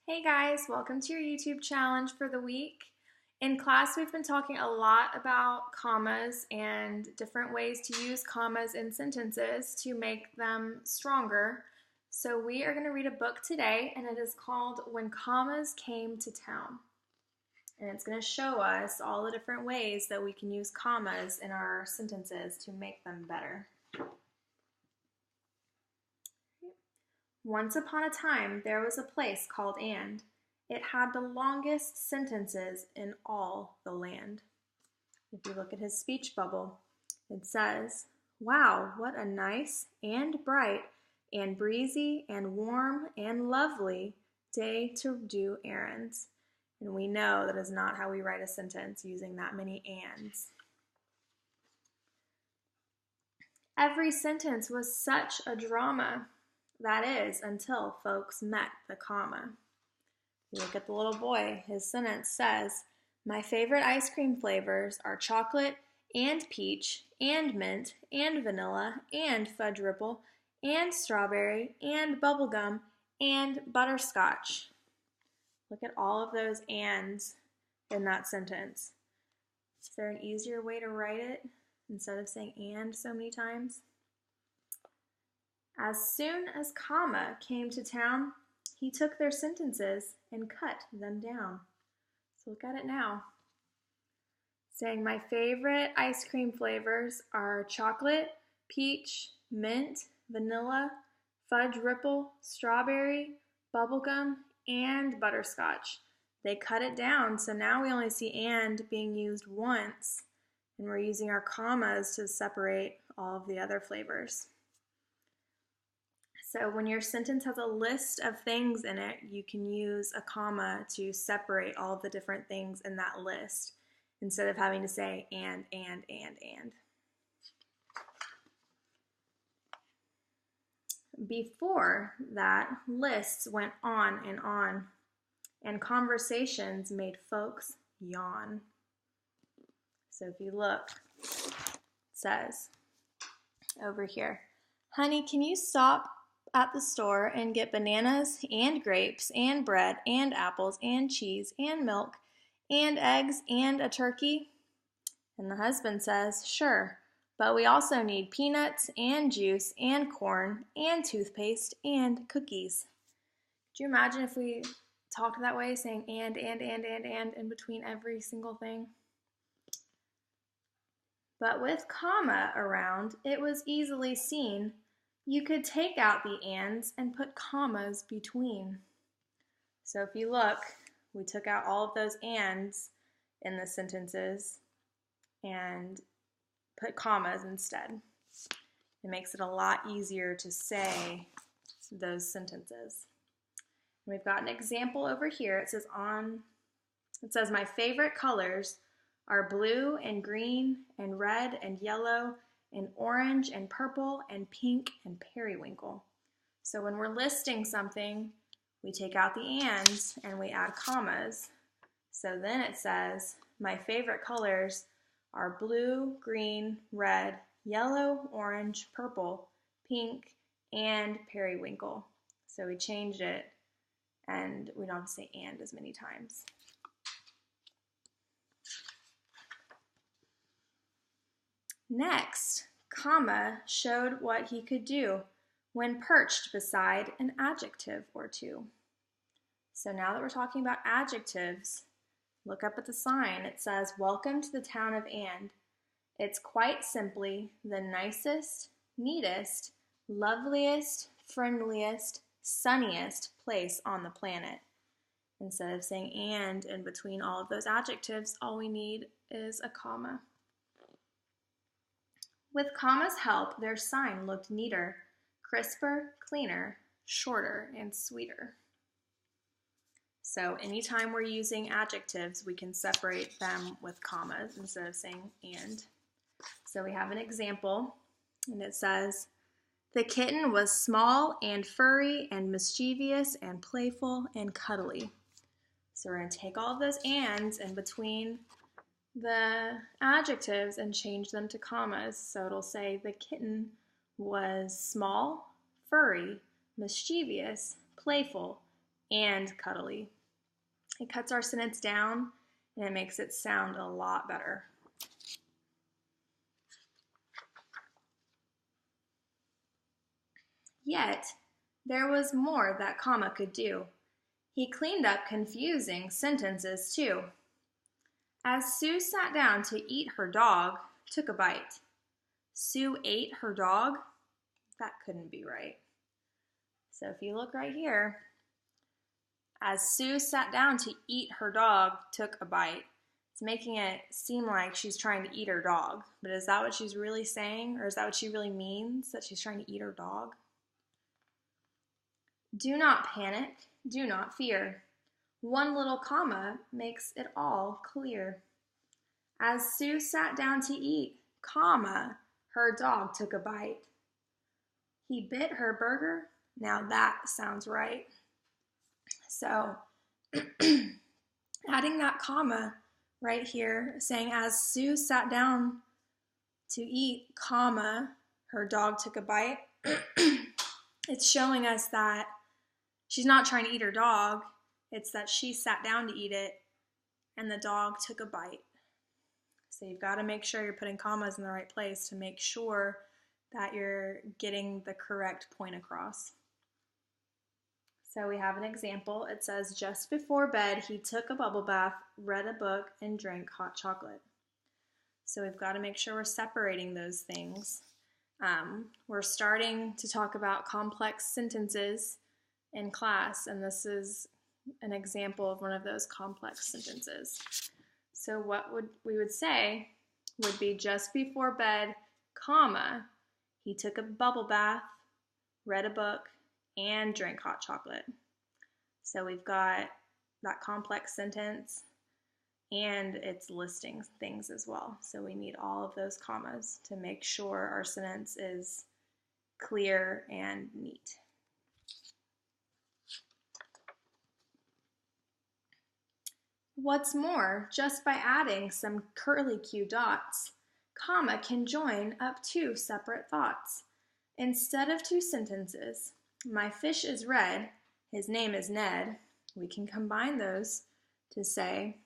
Hey guys, welcome to your YouTube challenge for the week. In class, we've been talking a lot about commas and different ways to use commas in sentences to make them stronger. So we are going to read a book today, and it is called When Commas Came to Town. And it's going to show us all the different ways that we can use commas in our sentences to make them better. Once upon a time, there was a place called And. It had the longest sentences in all the land. If you look at his speech bubble, it says, "Wow, what a nice and bright and breezy and warm and lovely day to do errands." And we know that is not how we write a sentence using that many ands. Every sentence was such a drama. That is, until folks met the comma. You look at the little boy, his sentence says, "My favorite ice cream flavors are chocolate and peach and mint and vanilla and fudge ripple and strawberry and bubblegum and butterscotch." Look at all of those ands in that sentence. Is there an easier way to write it instead of saying and so many times? As soon as comma came to town, he took their sentences and cut them down. So look at it now. Saying my favorite ice cream flavors are chocolate, peach, mint, vanilla, fudge ripple, strawberry, bubblegum, and butterscotch. They cut it down, so now we only see and being used once, and we're using our commas to separate all of the other flavors. So when your sentence has a list of things in it, you can use a comma to separate all of the different things in that list instead of having to say and. Before that, lists went on, and conversations made folks yawn. So if you look, it says over here, "Honey, can you stop at the store and get bananas and grapes and bread and apples and cheese and milk and eggs and a turkey?" And the husband says, "Sure, but we also need peanuts and juice and corn and toothpaste and cookies." Could you imagine if we talked that way, saying and in between every single thing? But with comma around, it was easily seen you could take out the ands and put commas between. So if you look, we took out all of those ands in the sentences and put commas instead. It makes it a lot easier to say those sentences. And we've got an example over here. It says my favorite colors are blue and green and red and yellow and orange and purple and pink and periwinkle. So when we're listing something, we take out the ands and we add commas. So then it says, my favorite colors are blue, green, red, yellow, orange, purple, pink, and periwinkle. So we changed it and we don't have to say and as many times. Next, comma showed what he could do when perched beside an adjective or two. So now that we're talking about adjectives, look up at the sign. It says, "Welcome to the town of And." It's quite simply the nicest, neatest, loveliest, friendliest, sunniest place on the planet. Instead of saying and in between all of those adjectives, all we need is a comma. With comma's help, their sign looked neater, crisper, cleaner, shorter, and sweeter. So anytime we're using adjectives, we can separate them with commas instead of saying and. So we have an example, and it says, "The kitten was small and furry and mischievous and playful and cuddly." So we're going to take all of those ands in between the adjectives and change them to commas. So it'll say the kitten was small, furry, mischievous, playful, and cuddly. It cuts our sentence down and it makes it sound a lot better. Yet, there was more that comma could do. He cleaned up confusing sentences too. As Sue sat down to eat her dog, took a bite. Sue ate her dog? That couldn't be right. So if you look right here, as Sue sat down to eat her dog, took a bite. It's making it seem like she's trying to eat her dog. But is that what she's really saying? Or is that what she really means, that she's trying to eat her dog? Do not panic. Do not fear. One little comma makes it all clear. As Sue sat down to eat, comma, her dog took a bite. He bit her burger. Now that sounds right. So, adding that comma right here, saying as Sue sat down to eat, comma, her dog took a bite, it's showing us that she's not trying to eat her dog. It's that she sat down to eat it and the dog took a bite. So you've got to make sure you're putting commas in the right place to make sure that you're getting the correct point across. So we have an example. It says, just before bed, he took a bubble bath, read a book, and drank hot chocolate. So we've got to make sure we're separating those things. We're starting to talk about complex sentences in class, and this is an example of one of those complex sentences. So what we would say would be just before bed, comma, he took a bubble bath, read a book, and drank hot chocolate. So we've got that complex sentence and it's listing things as well. So we need all of those commas to make sure our sentence is clear and neat. What's more, just by adding some curly-Q dots, comma can join up two separate thoughts. Instead of two sentences, my fish is red, his name is Ned, we can combine those to say,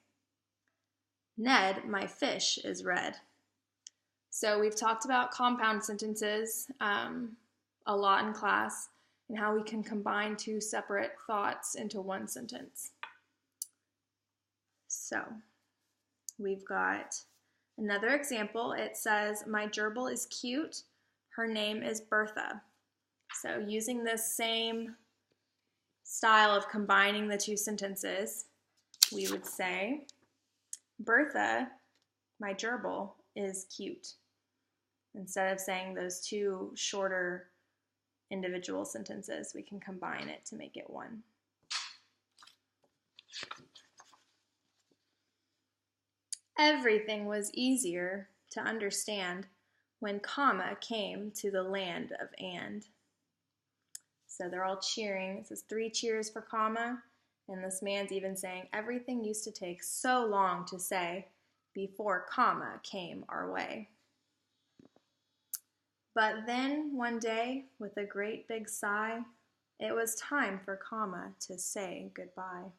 Ned, my fish is red. So we've talked about compound sentences a lot in class and how we can combine two separate thoughts into one sentence. So we've got another example. It says, my gerbil is cute, her name is Bertha. So using this same style of combining the two sentences, we would say, Bertha, my gerbil, is cute. Instead of saying those two shorter individual sentences, we can combine it to make it one. Everything was easier to understand when comma came to the land of and. So they're all cheering. It says 3 cheers for comma, and this man's even saying everything used to take so long to say before comma came our way. But then one day, with a great big sigh, it was time for comma to say goodbye.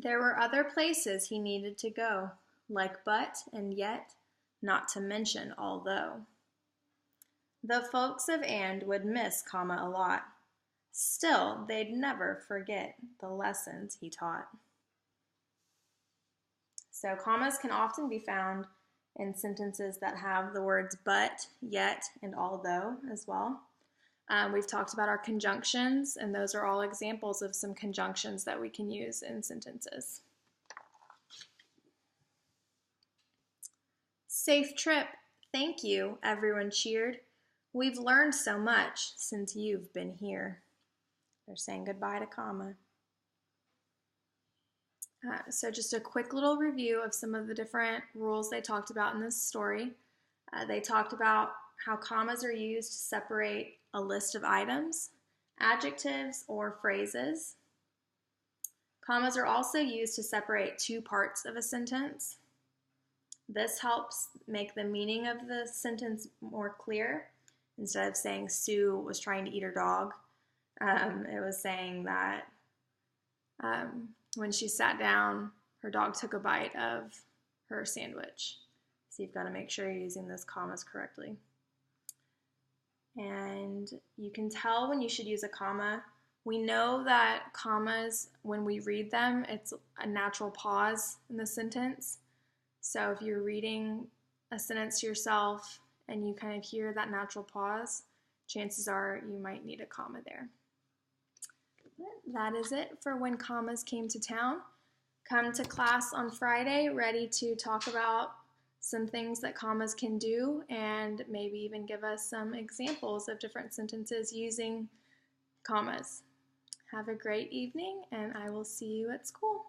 There were other places he needed to go, like but and yet, not to mention although. The folks of and would miss comma a lot. Still, they'd never forget the lessons he taught. So commas can often be found in sentences that have the words but, yet, and although as well. We've talked about our conjunctions, and those are all examples of some conjunctions that we can use in sentences. Safe trip. Thank you, everyone cheered. We've learned so much since you've been here. They're saying goodbye to comma. So just a quick little review of some of the different rules they talked about in this story. They talked about how commas are used to separate a list of items, adjectives, or phrases. Commas are also used to separate two parts of a sentence. This helps make the meaning of the sentence more clear, Instead of saying Sue was trying to eat her dog, it was saying that when she sat down, her dog took a bite of her sandwich. So you've got to make sure you're using those commas correctly. And you can tell when you should use a comma. We know that commas, when we read them, it's a natural pause in the sentence. So if you're reading a sentence to yourself and you kind of hear that natural pause, chances are you might need a comma there. That is it for When Commas Came to Town. Come to class on Friday ready to talk about some things that commas can do and maybe even give us some examples of different sentences using commas. Have a great evening, and I will see you at school.